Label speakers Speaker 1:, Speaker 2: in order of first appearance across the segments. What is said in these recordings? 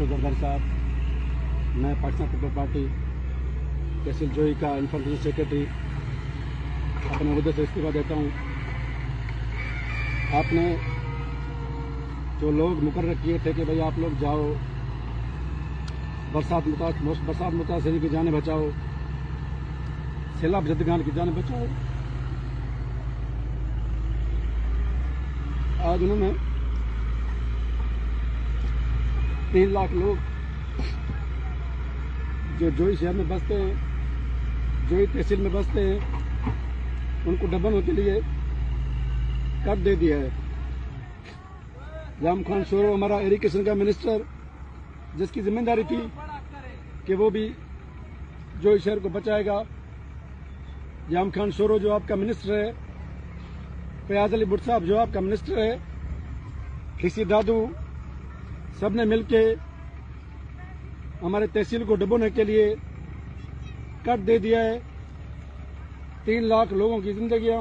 Speaker 1: भुट्टो जरदारी साहब, मैं Pakistan peoples party तहसील जोई का इंफॉर्मेशन सेक्रेटरी अपने उहदे से इस्तीफा देता हूँ। आपने जो लोग मुकर्रर किए थे कि भाई आप लोग जाओ बरसात मुतासरीन की जानें बचाओ, सैलाब जदगान की जानें बचाओ, आज उन्होंने 3 लाख लोग जो जोई शहर में बसते हैं, जोई तहसील में बसते हैं, उनको डबन के लिए कर दे दिया है। याम खान शोरो हमारा इरिगेशन का मिनिस्टर, जिसकी जिम्मेदारी थी कि वो भी जोई शहर को बचाएगा, याम खान शोरो जो आपका मिनिस्टर है, फयाज अली भुट्टो साहब जो आपका मिनिस्टर है, खिसी दादू, सबने मिलके हमारे तहसील को डुबोने के लिए कट दे दिया है। 3 लाख लोगों की जिंदगियां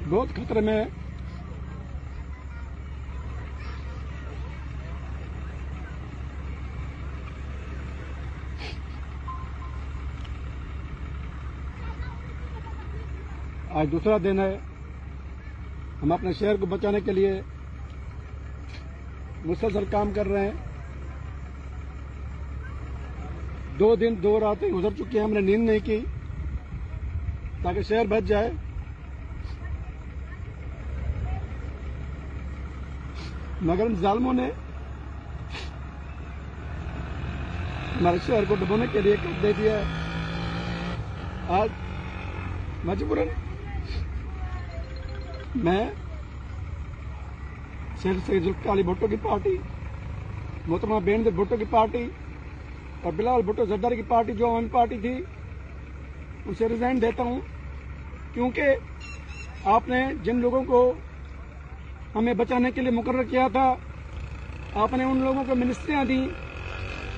Speaker 1: बहुत खतरे में है। आज दूसरा दिन है, हम अपने शहर को बचाने के लिए मुसलसल काम कर रहे हैं। 2 दिन 2 रातें गुजर चुकी हैं, हमने नींद नहीं की ताकि शहर बच जाए। मगर इन जालिमों ने हमारे शहर को डुबोने के लिए कर दे दिया है। आज मजबूरन मैं शेख सईद जुल्फ़िकार अली भुट्टो की पार्टी, मोहतरमा बेनज़ीर भुट्टो की पार्टी और बिलावल भुट्टो जरदारी की पार्टी जो आवामी पार्टी थी, उसे रिजाइन देता हूं, क्योंकि आपने जिन लोगों को हमें बचाने के लिए मुकर्रर किया था, आपने उन लोगों को मिनिस्ट्रियां दी,